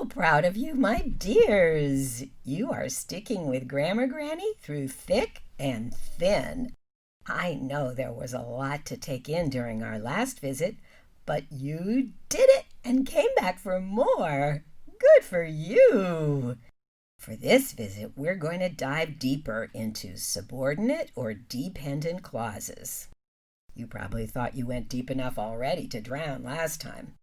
so proud of you, my dears. You are sticking with Grammar Granny through thick and thin. I know there was a lot to take in during our last visit, but you did it and came back for more. Good for you. For this visit, we're going to dive deeper into subordinate or dependent clauses. You probably thought you went deep enough already to drown last time.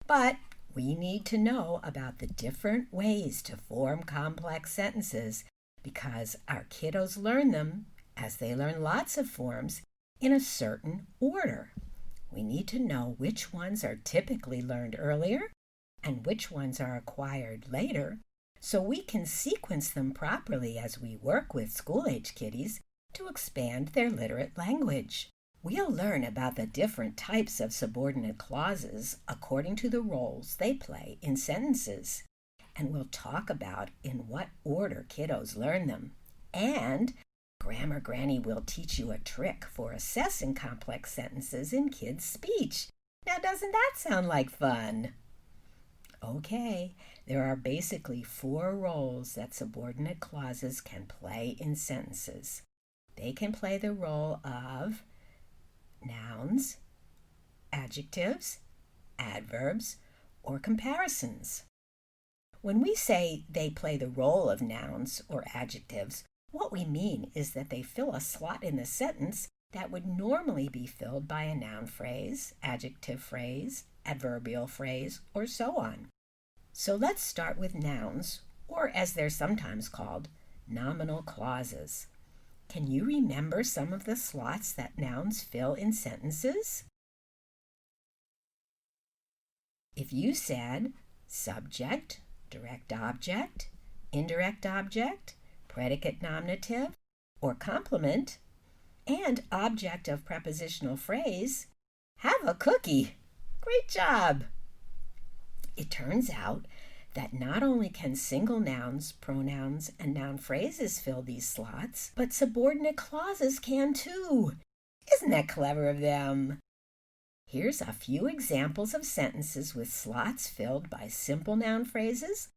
But we need to know about the different ways to form complex sentences because our kiddos learn them, as they learn lots of forms, in a certain order. We need to know which ones are typically learned earlier and which ones are acquired later, so we can sequence them properly as we work with school-age kiddies to expand their literate language. We'll learn about the different types of subordinate clauses according to the roles they play in sentences. And we'll talk about in what order kiddos learn them. And Grammar Granny will teach you a trick for assessing complex sentences in kids' speech. Now, doesn't that sound like fun? Okay, there are basically 4 roles that subordinate clauses can play in sentences. They can play the role of nouns, adjectives, adverbs, or comparisons. When we say they play the role of nouns or adjectives, what we mean is that they fill a slot in the sentence that would normally be filled by a noun phrase, adjective phrase, adverbial phrase, or so on. So let's start with nouns, or as they're sometimes called, nominal clauses. Can you remember some of the slots that nouns fill in sentences? If you said subject, direct object, indirect object, predicate nominative, or complement, and object of prepositional phrase, have a cookie. Great job! It turns out that not only can single nouns, pronouns, and noun phrases fill these slots, but subordinate clauses can too. Isn't that clever of them? Here's a few examples of sentences with slots filled by simple noun phrases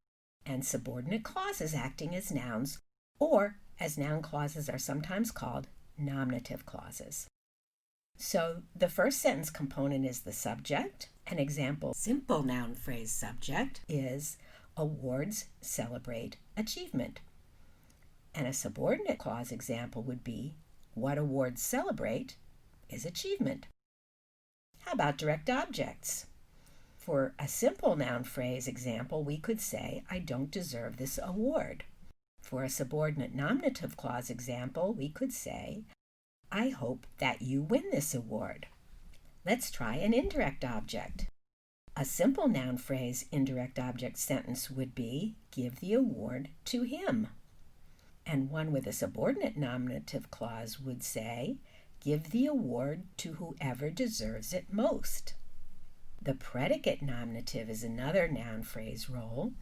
and subordinate clauses acting as nouns, or, as noun clauses are sometimes called, nominative clauses. So the first sentence component is the subject. An example simple noun phrase subject is awards celebrate achievement. And a subordinate clause example would be what awards celebrate is achievement. How about direct objects? For a simple noun phrase example, we could say, I don't deserve this award. For a subordinate nominative clause example, we could say, I hope that you win this award. Let's try an indirect object. A simple noun phrase indirect object sentence would be, give the award to him. And one with a subordinate nominative clause would say, give the award to whoever deserves it most. The predicate nominative is another noun phrase role.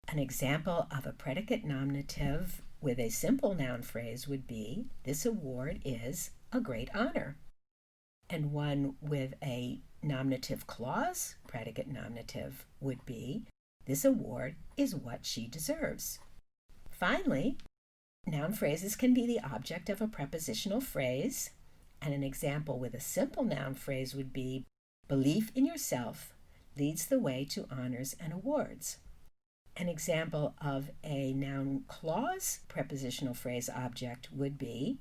An example of a predicate nominative with a simple noun phrase would be, this award is a great honor. And one with a nominative clause, predicate nominative, would be, this award is what she deserves. Finally, noun phrases can be the object of a prepositional phrase, and an example with a simple noun phrase would be, belief in yourself leads the way to honors and awards. An example of a noun clause prepositional phrase object would be,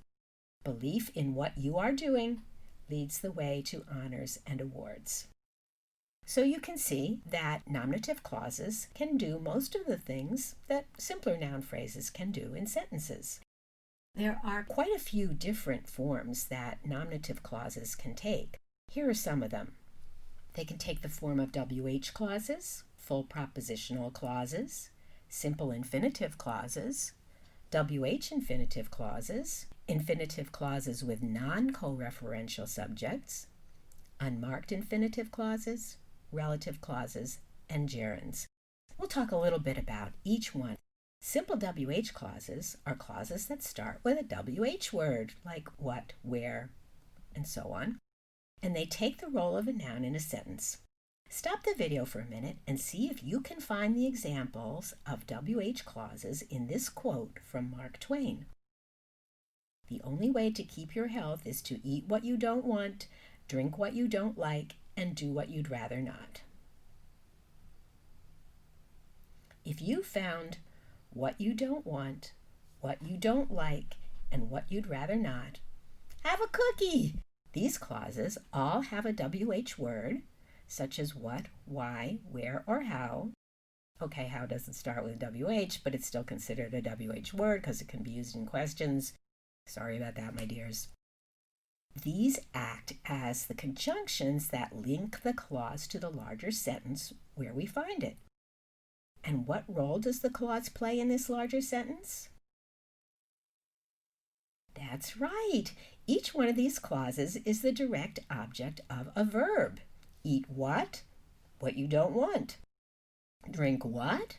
belief in what you are doing leads the way to honors and awards. So you can see that nominative clauses can do most of the things that simpler noun phrases can do in sentences. There are quite a few different forms that nominative clauses can take. Here are some of them. They can take the form of WH clauses, full propositional clauses, simple infinitive clauses, WH infinitive clauses, infinitive clauses with non-co-referential subjects, unmarked infinitive clauses, relative clauses, and gerunds. We'll talk a little bit about each one. Simple WH clauses are clauses that start with a WH word, like what, where, and so on, and they take the role of a noun in a sentence. Stop the video for a minute and see if you can find the examples of WH clauses in this quote from Mark Twain. The only way to keep your health is to eat what you don't want, drink what you don't like, and do what you'd rather not. If you found what you don't want, what you don't like, and what you'd rather not, have a cookie! These clauses all have a WH word, such as what, why, where, or how. Okay, how doesn't start with WH, but it's still considered a WH word because it can be used in questions. Sorry about that, my dears. These act as the conjunctions that link the clause to the larger sentence where we find it. And what role does the clause play in this larger sentence? That's right. Each one of these clauses is the direct object of a verb. Eat what? What you don't want. Drink what?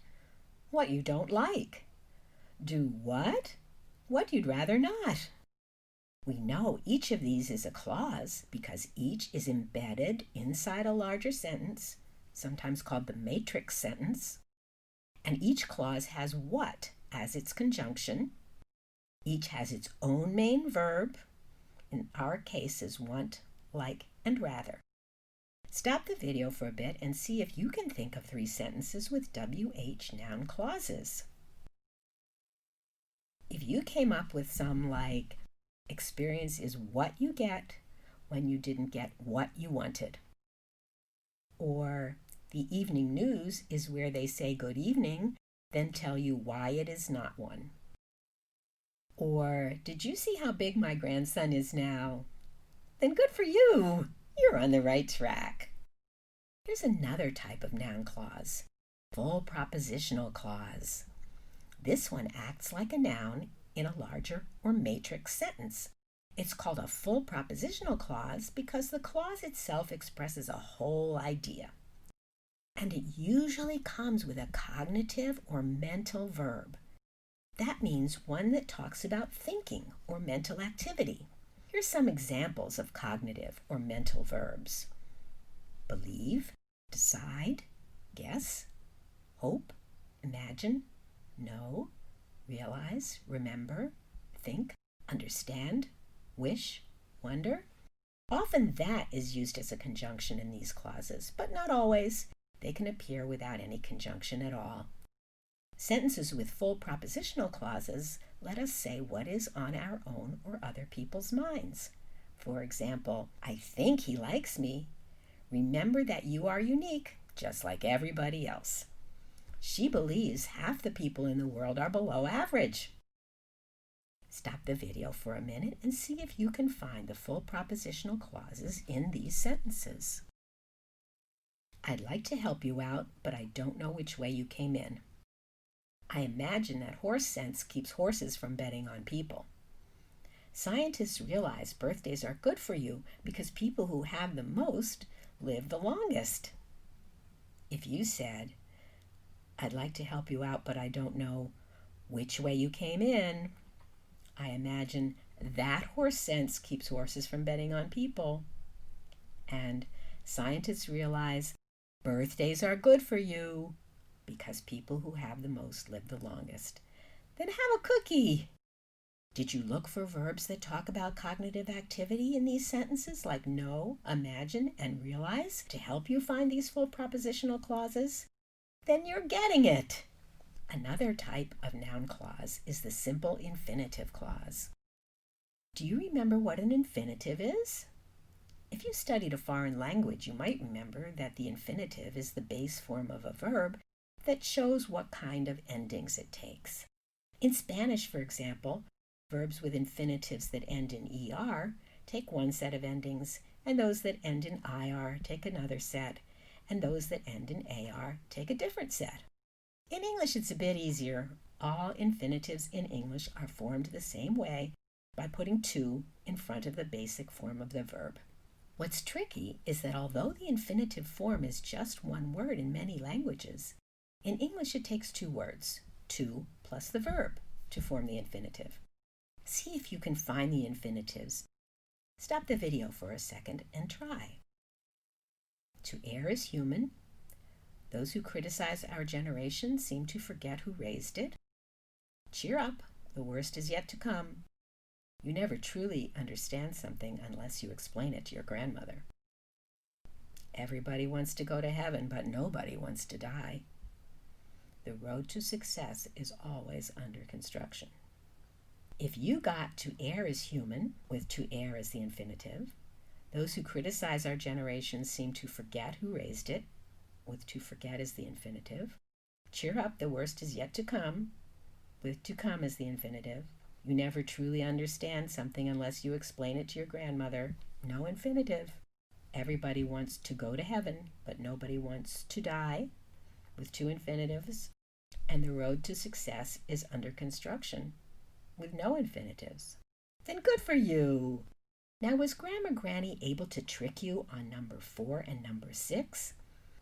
What you don't like. Do what? What you'd rather not. We know each of these is a clause because each is embedded inside a larger sentence, sometimes called the matrix sentence. And each clause has what as its conjunction. Each has its own main verb. In our case is want, like, and rather. Stop the video for a bit and see if you can think of 3 sentences with WH noun clauses. If you came up with some like, experience is what you get when you didn't get what you wanted. Or the evening news is where they say good evening, then tell you why it is not one. Or did you see how big my grandson is now? Then good for you! You're on the right track. Here's another type of noun clause, full propositional clause. This one acts like a noun in a larger or matrix sentence. It's called a full propositional clause because the clause itself expresses a whole idea. And it usually comes with a cognitive or mental verb. That means one that talks about thinking or mental activity. Here's some examples of cognitive or mental verbs. Believe, decide, guess, hope, imagine, know, realize, remember, think, understand, wish, wonder. Often that is used as a conjunction in these clauses, but not always. They can appear without any conjunction at all. Sentences with full propositional clauses let us say what is on our own or other people's minds. For example, I think he likes me. Remember that you are unique, just like everybody else. She believes half the people in the world are below average. Stop the video for a minute and see if you can find the full propositional clauses in these sentences. I'd like to help you out, but I don't know which way you came in. I imagine that horse sense keeps horses from betting on people. Scientists realize birthdays are good for you because people who have the most live the longest. If you said, I'd like to help you out, but I don't know which way you came in, I imagine that horse sense keeps horses from betting on people. And scientists realize birthdays are good for you because people who have the most live the longest. Then have a cookie. Did you look for verbs that talk about cognitive activity in these sentences like know, imagine, and realize to help you find these full propositional clauses? Then you're getting it. Another type of noun clause is the simple infinitive clause. Do you remember what an infinitive is? If you studied a foreign language, you might remember that the infinitive is the base form of a verb that shows what kind of endings it takes. In Spanish, for example, verbs with infinitives that end in er take one set of endings, and those that end in ir take another set, and those that end in ar take a different set. In English, it's a bit easier. All infinitives in English are formed the same way by putting to in front of the basic form of the verb. What's tricky is that although the infinitive form is just one word in many languages, in English it takes 2 words, to plus the verb, to form the infinitive. See if you can find the infinitives. Stop the video for a second and try. To err is human. Those who criticize our generation seem to forget who raised it. Cheer up, the worst is yet to come. You never truly understand something unless you explain it to your grandmother. Everybody wants to go to heaven, but nobody wants to die. The road to success is always under construction. If you got to err is human, with to err as the infinitive, those who criticize our generation seem to forget who raised it, with to forget as the infinitive. Cheer up, the worst is yet to come, with to come as the infinitive. You never truly understand something unless you explain it to your grandmother. No infinitive. Everybody wants to go to heaven, but nobody wants to die, with two infinitives. And the road to success is under construction, with no infinitives. Then good for you! Now, was Grammar Granny able to trick you on number 4 and number 6?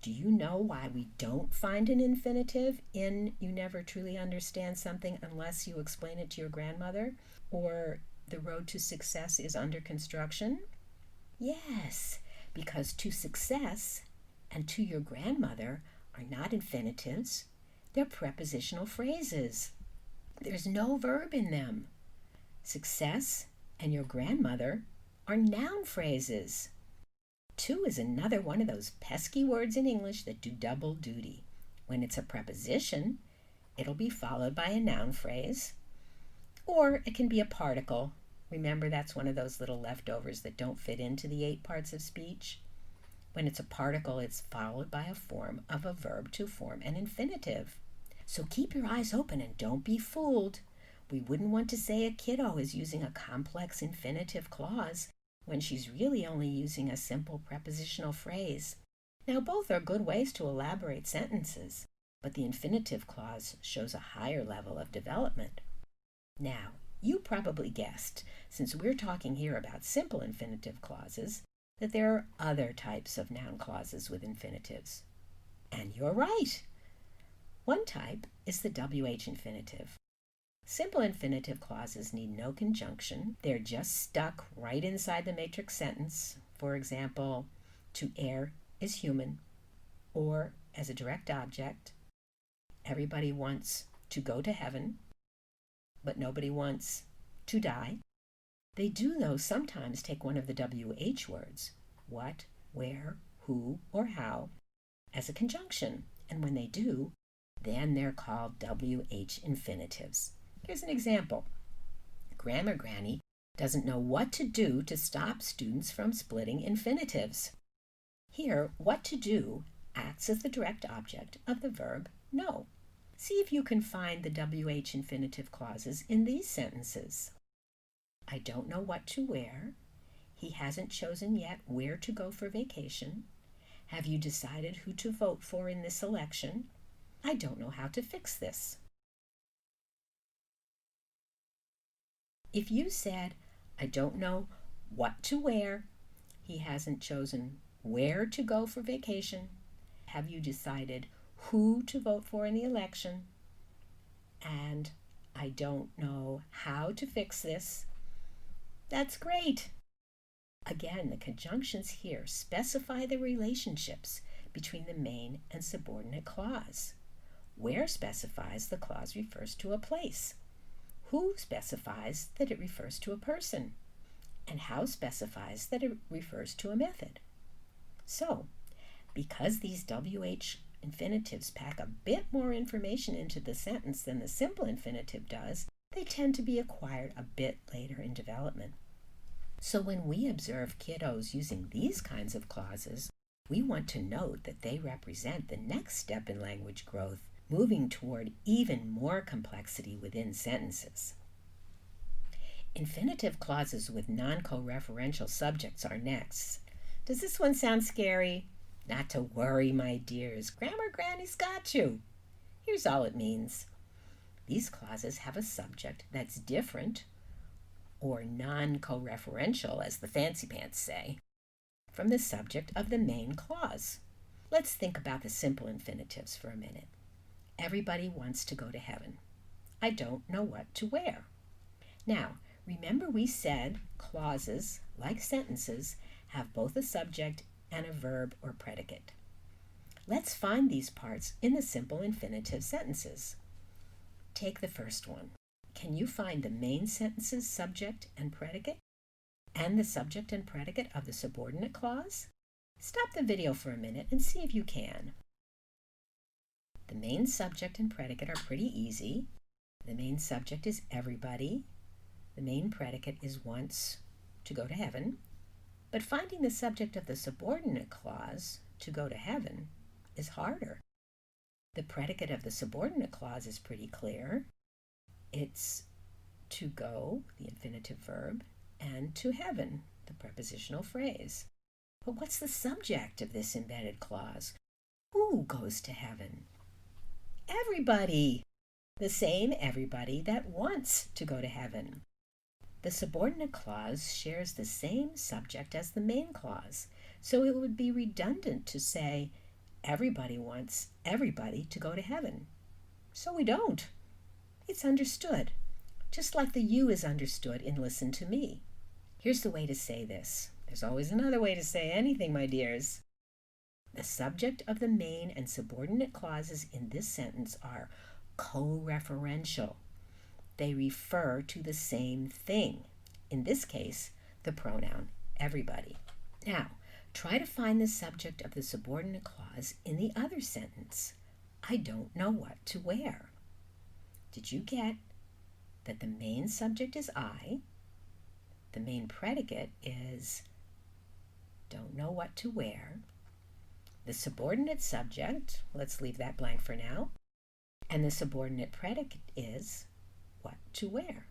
Do you know why we don't find an infinitive in you never truly understand something unless you explain it to your grandmother? Or the road to success is under construction? Yes, because to success and to your grandmother are not infinitives. They're prepositional phrases. There's no verb in them. Success and your grandmother are noun phrases. To is another one of those pesky words in English that do double duty. When it's a preposition, it'll be followed by a noun phrase, or it can be a particle. Remember, that's one of those little leftovers that don't fit into the 8 parts of speech. When it's a particle, it's followed by a form of a verb to form an infinitive. So keep your eyes open and don't be fooled. We wouldn't want to say a kiddo is using a complex infinitive clause when she's really only using a simple prepositional phrase. Now, both are good ways to elaborate sentences, but the infinitive clause shows a higher level of development. Now, you probably guessed, since we're talking here about simple infinitive clauses, that there are other types of noun clauses with infinitives. And you're right. One type is the WH infinitive. Simple infinitive clauses need no conjunction. They're just stuck right inside the matrix sentence. For example, to err is human, or as a direct object, everybody wants to go to heaven, but nobody wants to die. They do, though, sometimes take one of the WH words, what, where, who, or how, as a conjunction. And when they do, then they're called WH infinitives. Here's an example. Grammar Granny doesn't know what to do to stop students from splitting infinitives. Here, what to do acts as the direct object of the verb know. See if you can find the WH infinitive clauses in these sentences. I don't know what to wear. He hasn't chosen yet where to go for vacation. Have you decided who to vote for in this election? I don't know how to fix this. If you said, I don't know what to wear, he hasn't chosen where to go for vacation, have you decided who to vote for in the election, and I don't know how to fix this, that's great. Again, the conjunctions here specify the relationships between the main and subordinate clause. Where specifies the clause refers to a place. Who specifies that it refers to a person, and how specifies that it refers to a method. So, because these WH infinitives pack a bit more information into the sentence than the simple infinitive does, they tend to be acquired a bit later in development. So when we observe kiddos using these kinds of clauses, we want to note that they represent the next step in language growth, moving toward even more complexity within sentences. Infinitive clauses with non-co-referential subjects are next. Does this one sound scary? Not to worry, my dears. Grammar Granny's got you. Here's all it means. These clauses have a subject that's different, or non-co-referential, as the fancy pants say, from the subject of the main clause. Let's think about the simple infinitives for a minute. Everybody wants to go to heaven. I don't know what to wear. Now, remember we said clauses, like sentences, have both a subject and a verb or predicate. Let's find these parts in the simple infinitive sentences. Take the first one. Can you find the main sentence's subject and predicate and the subject and predicate of the subordinate clause? Stop the video for a minute and see if you can. The main subject and predicate are pretty easy. The main subject is everybody. The main predicate is wants to go to heaven. But finding the subject of the subordinate clause, to go to heaven, is harder. The predicate of the subordinate clause is pretty clear. It's to go, the infinitive verb, and to heaven, the prepositional phrase. But what's the subject of this embedded clause? Who goes to heaven? Everybody! The same everybody that wants to go to heaven. The subordinate clause shares the same subject as the main clause, so it would be redundant to say everybody wants everybody to go to heaven. So we don't. It's understood, just like the you is understood in listen to me. Here's the way to say this. There's always another way to say anything, my dears. The subject of the main and subordinate clauses in this sentence are co-referential. They refer to the same thing. In this case, the pronoun everybody. Now, try to find the subject of the subordinate clause in the other sentence. I don't know what to wear. Did you get that the main subject is I? The main predicate is don't know what to wear. The subordinate subject, let's leave that blank for now, and the subordinate predicate is what to wear.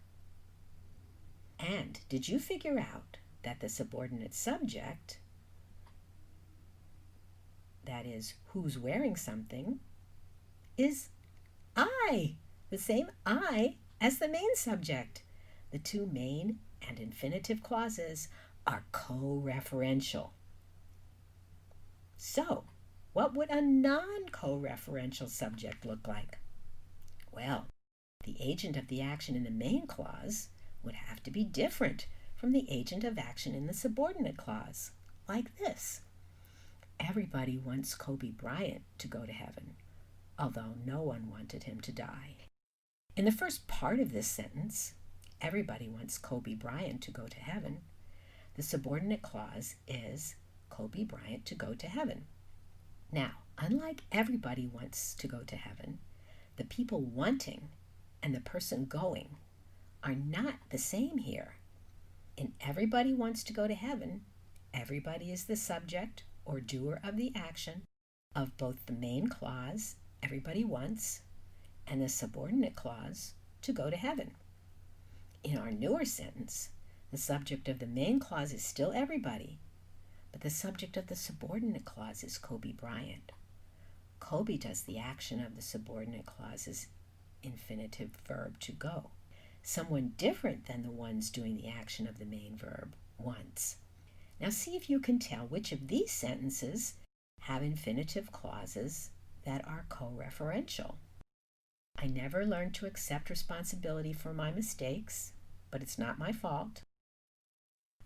And did you figure out that the subordinate subject, that is, who's wearing something, is I, the same I as the main subject. The two main and infinitive clauses are co-referential. So, what would a non-co-referential subject look like? Well, the agent of the action in the main clause would have to be different from the agent of action in the subordinate clause, like this. Everybody wants Kobe Bryant to go to heaven, although no one wanted him to die. In the first part of this sentence, everybody wants Kobe Bryant to go to heaven. The subordinate clause is Kobe Bryant to go to heaven. Now, unlike everybody wants to go to heaven, the people wanting and the person going are not the same here. In everybody wants to go to heaven, everybody is the subject or doer of the action of both the main clause, everybody wants, and the subordinate clause, to go to heaven. In our newer sentence, the subject of the main clause is still everybody, but the subject of the subordinate clause is Kobe Bryant. Kobe does the action of the subordinate clause's infinitive verb to go. Someone different than the ones doing the action of the main verb, wants. Now see if you can tell which of these sentences have infinitive clauses that are co-referential. I never learned to accept responsibility for my mistakes, but it's not my fault.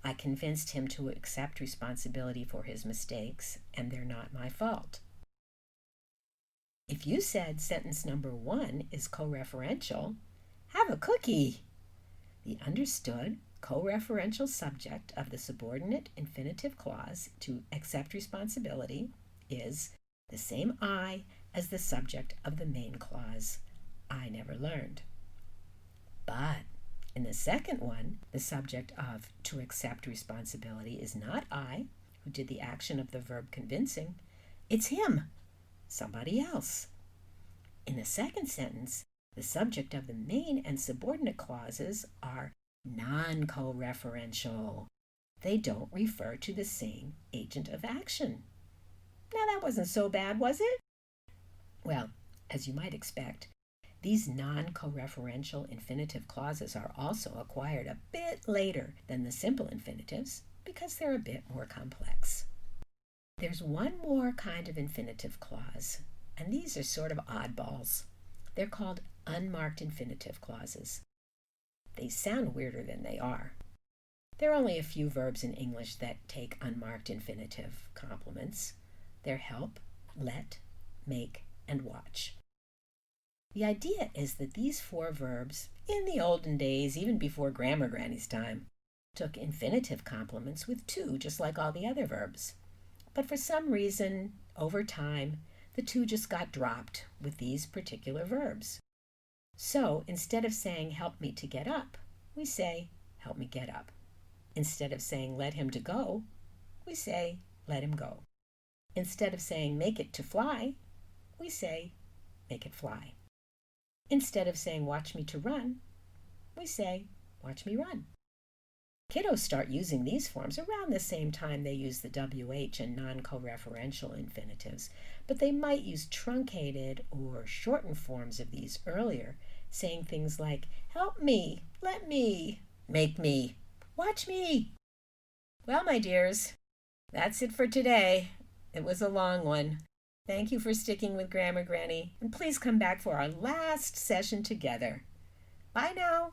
I convinced him to accept responsibility for his mistakes, and they're not my fault. If you said sentence number 1 is co-referential, have a cookie. The understood co-referential subject of the subordinate infinitive clause to accept responsibility is the same I as the subject of the main clause, I never learned. But in the second one, the subject of to accept responsibility is not I, who did the action of the verb convincing. It's him, somebody else. In the second sentence, the subject of the main and subordinate clauses are non-co-referential. They don't refer to the same agent of action. Now that wasn't so bad, was it? Well, as you might expect, these non-co-referential infinitive clauses are also acquired a bit later than the simple infinitives because they're a bit more complex. There's one more kind of infinitive clause, and these are sort of oddballs. They're called unmarked infinitive clauses. They sound weirder than they are. There are only a few verbs in English that take unmarked infinitive complements. They're help, let, make, and watch. The idea is that these 4 verbs, in the olden days, even before Grammar Granny's time, took infinitive complements with 2, just like all the other verbs. But for some reason, over time, the 2 just got dropped with these particular verbs. So instead of saying, help me to get up, we say, help me get up. Instead of saying, let him to go, we say, let him go. Instead of saying, make it to fly, we say, make it fly. Instead of saying, watch me to run, we say, watch me run. Kiddos start using these forms around the same time they use the WH and non-co-referential infinitives, but they might use truncated or shortened forms of these earlier, saying things like, help me, let me, make me, watch me. Well, my dears, that's it for today. It was a long one. Thank you for sticking with Grammar Granny, and please come back for our last session together. Bye now.